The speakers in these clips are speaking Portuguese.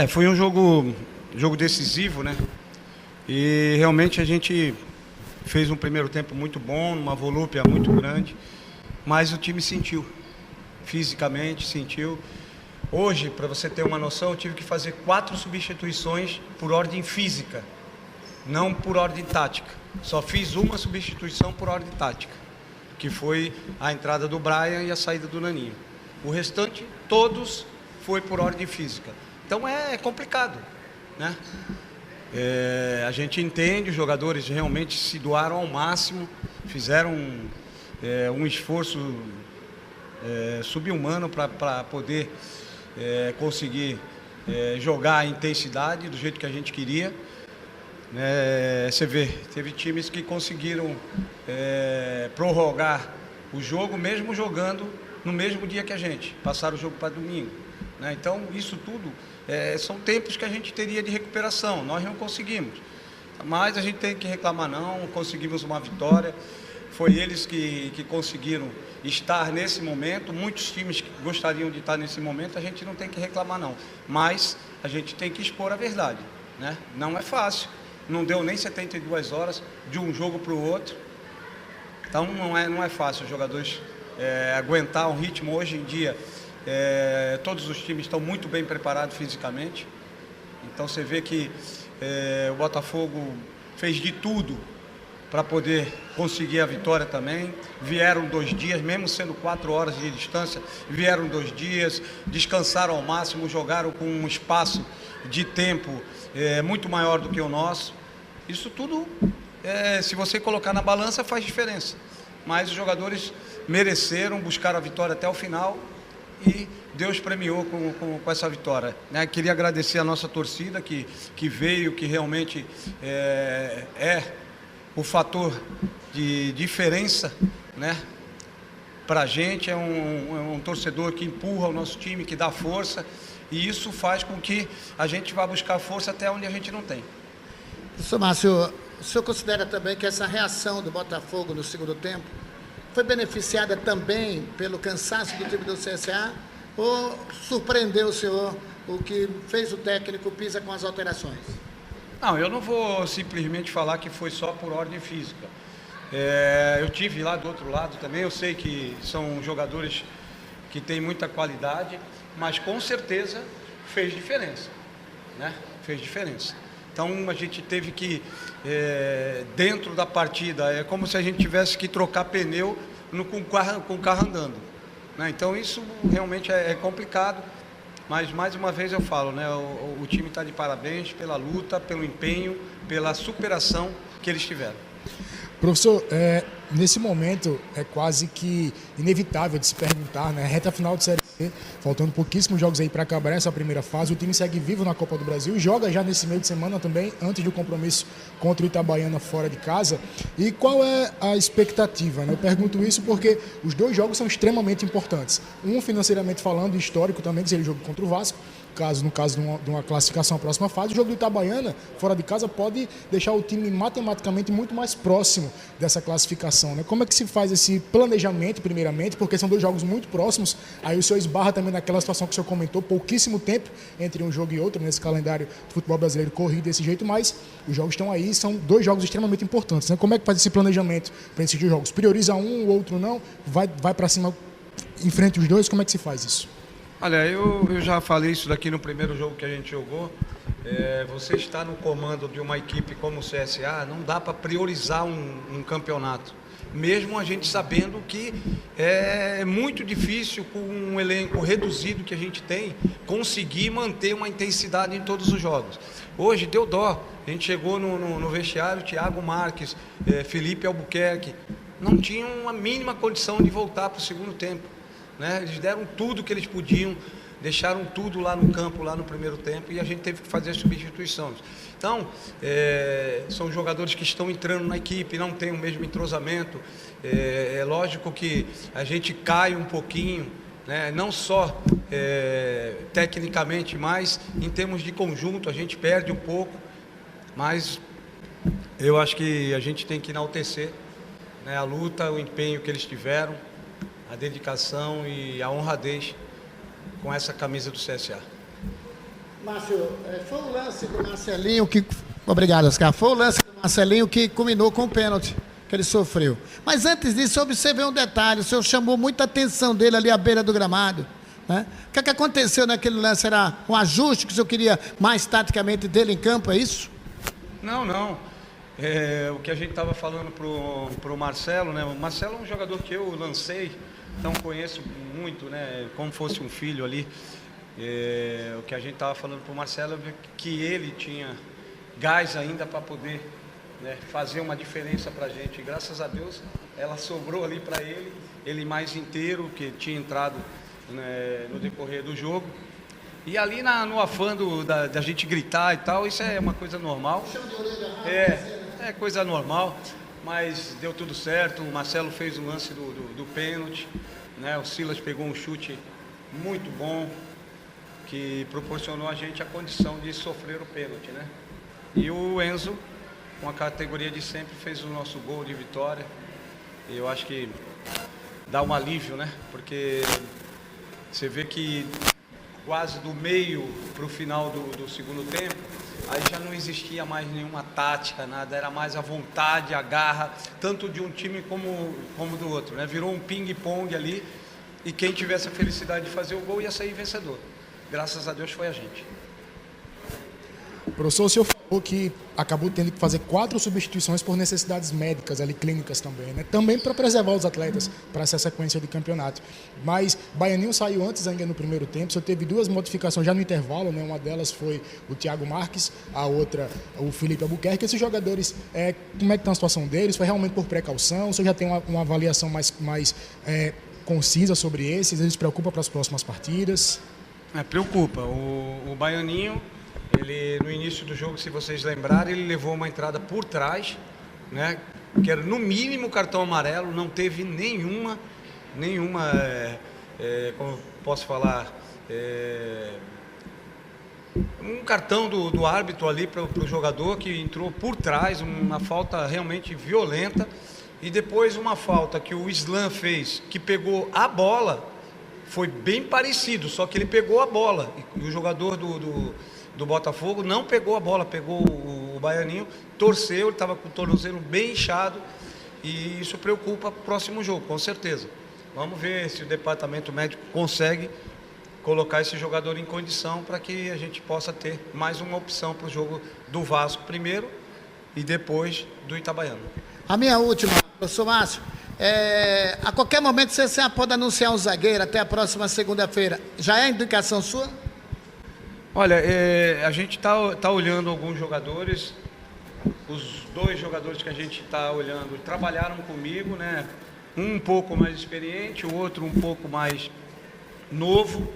Foi um jogo decisivo, né? E realmente a gente fez um primeiro tempo muito bom, uma volúpia muito grande, mas o time sentiu, fisicamente sentiu. Hoje, para você ter uma noção, eu tive que fazer 4 substituições por ordem física, não por ordem tática. Só fiz uma substituição por ordem tática, que foi a entrada do Brian e a saída do Naninho. O restante, todos, foi por ordem física. Então é complicado, né? A gente entende, os jogadores realmente se doaram ao máximo, fizeram um esforço subhumano para poder conseguir jogar a intensidade do jeito que a gente queria. Você vê, teve times que conseguiram prorrogar o jogo, mesmo jogando no mesmo dia que a gente, passaram o jogo para domingo, né? Então, isso tudo são tempos que a gente teria de recuperação, nós não conseguimos, mas a gente tem que reclamar não, conseguimos uma vitória, foi eles que conseguiram estar nesse momento, muitos times que gostariam de estar nesse momento, a gente não tem que reclamar não, mas a gente tem que expor a verdade, né? Não é fácil, não deu nem 72 horas de um jogo para o outro, então não é fácil os jogadores aguentar um ritmo hoje em dia. Todos os times estão muito bem preparados fisicamente, então você vê que o Botafogo fez de tudo para poder conseguir a vitória também. Vieram 2 dias, mesmo sendo 4 horas de distância, vieram 2 dias, descansaram ao máximo, jogaram com um espaço de tempo muito maior do que o nosso. Isso tudo, se você colocar na balança, faz diferença, mas os jogadores mereceram, buscaram a vitória até o final e Deus premiou com essa vitória, né? Queria agradecer a nossa torcida que veio, que realmente é o fator de diferença, né? Para a gente é um torcedor que empurra o nosso time, que dá força, e isso faz com que a gente vá buscar força até onde a gente não tem. Professor Márcio, o senhor considera também que essa reação do Botafogo no segundo tempo foi beneficiada também pelo cansaço do time do CSA, ou surpreendeu o senhor o que fez o técnico Pisa com as alterações? Não, eu não vou simplesmente falar que foi só por ordem física. Eu tive lá do outro lado também, eu sei que são jogadores que têm muita qualidade, mas com certeza fez diferença, né? Fez diferença. Então a gente teve que, dentro da partida, é como se a gente tivesse que trocar pneu com o carro andando, né? Então isso realmente é complicado, mas mais uma vez eu falo, né? O time está de parabéns pela luta, pelo empenho, pela superação que eles tiveram. Professor, nesse momento é quase que inevitável de se perguntar, né? Reta final de Série C, faltando pouquíssimos jogos aí para acabar essa primeira fase, o time segue vivo na Copa do Brasil, joga já nesse meio de semana também, antes do compromisso contra o Itabaiana fora de casa. E qual é a expectativa, né? Eu pergunto isso porque os 2 jogos são extremamente importantes. Um, financeiramente falando, histórico também, que seria o jogo contra o Vasco, no caso de uma classificação à próxima fase. O jogo do Itabaiana, fora de casa, pode deixar o time matematicamente muito mais próximo dessa classificação, né? Como é que se faz esse planejamento, primeiramente, porque são 2 jogos muito próximos, aí o senhor esbarra também naquela situação que o senhor comentou, pouquíssimo tempo entre um jogo e outro, nesse calendário do futebol brasileiro corrido desse jeito, mas os jogos estão aí, são 2 jogos extremamente importantes, né? Como é que faz esse planejamento para esses 2 jogos? Prioriza um, o outro não? Vai para cima, enfrenta os 2? Como é que se faz isso? Olha, eu já falei isso daqui no primeiro jogo que a gente jogou. Você está no comando de uma equipe como o CSA, não dá para priorizar um campeonato. Mesmo a gente sabendo que é muito difícil, com um elenco reduzido que a gente tem, conseguir manter uma intensidade em todos os jogos. Hoje deu dó. A gente chegou no vestiário, Thiago Marques, Felipe Albuquerque, não tinham a mínima condição de voltar para o segundo tempo, né? Eles deram tudo que eles podiam, deixaram tudo lá no campo, lá no primeiro tempo, e a gente teve que fazer as substituições. Então, são jogadores que estão entrando na equipe, não tem o mesmo entrosamento. É lógico que a gente cai um pouquinho, né? Não só tecnicamente, mas em termos de conjunto a gente perde um pouco, mas eu acho que a gente tem que enaltecer, né, a luta, o empenho que eles tiveram, a dedicação e a honradez com essa camisa do CSA. Márcio, foi o lance do Marcelinho que... Obrigado, Oscar. Foi o lance do Marcelinho que culminou com o pênalti que ele sofreu. Mas antes disso, eu observei um detalhe. O senhor chamou muita atenção dele ali à beira do gramado, né? O que aconteceu naquele lance? Era um ajuste que o senhor queria mais taticamente dele em campo, é isso? Não, não. O que a gente estava falando pro Marcelo, né? O Marcelo é um jogador que eu lancei, então conheço muito, né? Como fosse um filho ali. O que a gente estava falando pro Marcelo é que ele tinha gás ainda para poder, né, fazer uma diferença para a gente. E, graças a Deus, ela sobrou ali para ele mais inteiro, que tinha entrado, né, no decorrer do jogo. E ali no afã da gente gritar e tal, isso é uma coisa normal. É coisa normal, mas deu tudo certo. O Marcelo fez o lance do pênalti, né? O Silas pegou um chute muito bom, que proporcionou a gente a condição de sofrer o pênalti, né? E o Enzo, com a categoria de sempre, fez o nosso gol de vitória. E eu acho que dá um alívio, né? Porque você vê que quase do meio para o final do segundo tempo, aí já não existia mais nenhuma tática, nada, era mais a vontade, a garra, tanto de um time como do outro, né? Virou um ping-pong ali, e quem tivesse a felicidade de fazer o gol ia sair vencedor. Graças a Deus foi a gente. Professor, o senhor falou que acabou tendo que fazer 4 substituições por necessidades médicas, ali, clínicas também, né? Também para preservar os atletas para essa sequência de campeonato. Mas Baianinho saiu antes ainda no primeiro tempo, o senhor teve 2 modificações já no intervalo, né? Uma delas foi o Thiago Marques, a outra o Felipe Albuquerque. Esses jogadores, como é que está a situação deles? Foi realmente por precaução? O senhor já tem uma avaliação mais concisa sobre esses? Eles preocupam para as próximas partidas? Preocupa. O Baianinho, ele, no início do jogo, se vocês lembrarem, ele levou uma entrada por trás, né, que era no mínimo cartão amarelo, não teve nenhuma como posso falar, um cartão do árbitro ali para o jogador, que entrou por trás, uma falta realmente violenta. E depois uma falta que o Islam fez, que pegou a bola, foi bem parecido, só que ele pegou a bola, e o jogador do Botafogo não pegou a bola, pegou o Baianinho, torceu, ele estava com o tornozelo bem inchado, e isso preocupa o próximo jogo, com certeza. Vamos ver se o departamento médico consegue colocar esse jogador em condição para que a gente possa ter mais uma opção para o jogo do Vasco primeiro e depois do Itabaiana. A minha última, professor Márcio, a qualquer momento você pode anunciar um zagueiro até a próxima segunda-feira. Já é indicação sua? Olha, a gente tá olhando alguns jogadores. Os 2 jogadores que a gente está olhando trabalharam comigo, né? Um pouco mais experiente, o outro um pouco mais novo,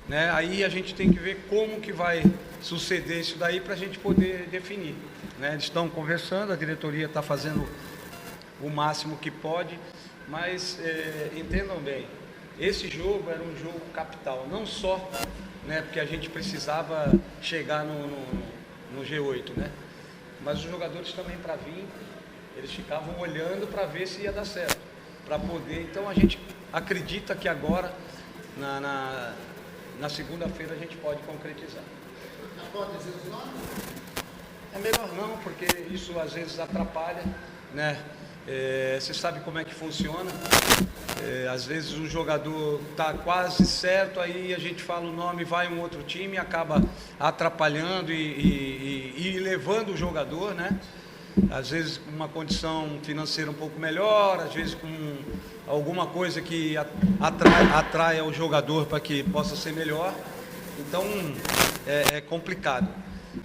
né? Aí a gente tem que ver como que vai suceder isso daí para a gente poder definir, né? Eles estão conversando, a diretoria está fazendo o máximo que pode, mas entendam bem, esse jogo era um jogo capital, não só, né, porque a gente precisava chegar no G8, né, mas os jogadores também, para vir, eles ficavam olhando para ver se ia dar certo, para poder. Então a gente acredita que agora, na segunda-feira, a gente pode concretizar. Pode dizer os nomes? É melhor não, porque isso às vezes atrapalha, né? Você sabe como é que funciona. Às vezes o jogador está quase certo, aí a gente fala o nome, vai um outro time, acaba atrapalhando e levando o jogador, né? Às vezes com uma condição financeira um pouco melhor, às vezes com alguma coisa que atrai o jogador para que possa ser melhor. Então é complicado.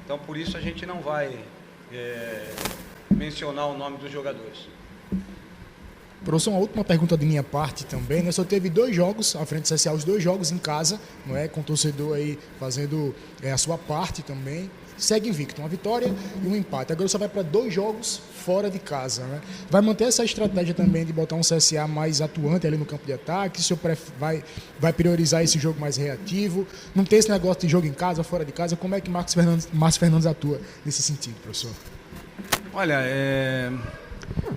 Então por isso a gente não vai mencionar o nome dos jogadores. Professor, uma última pergunta de minha parte também, né? Só teve 2 jogos à frente do CSA, os 2 jogos em casa, não é? Com o torcedor aí fazendo a sua parte também. Segue invicto, uma vitória e um empate. Agora só vai para 2 jogos fora de casa, né? Vai manter essa estratégia também de botar um CSA mais atuante ali no campo de ataque? O senhor vai priorizar esse jogo mais reativo? Não tem esse negócio de jogo em casa, fora de casa? Como é que Márcio Fernandes atua nesse sentido, professor? Olha,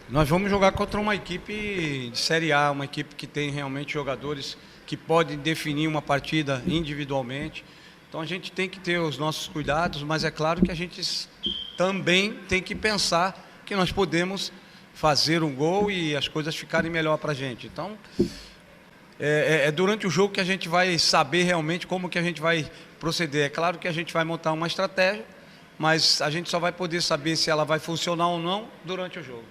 nós vamos jogar contra uma equipe de Série A, uma equipe que tem realmente jogadores que podem definir uma partida individualmente. Então a gente tem que ter os nossos cuidados, mas é claro que a gente também tem que pensar que nós podemos fazer um gol e as coisas ficarem melhor para a gente. Então, é durante o jogo que a gente vai saber realmente como que a gente vai proceder. É claro que a gente vai montar uma estratégia, mas a gente só vai poder saber se ela vai funcionar ou não durante o jogo.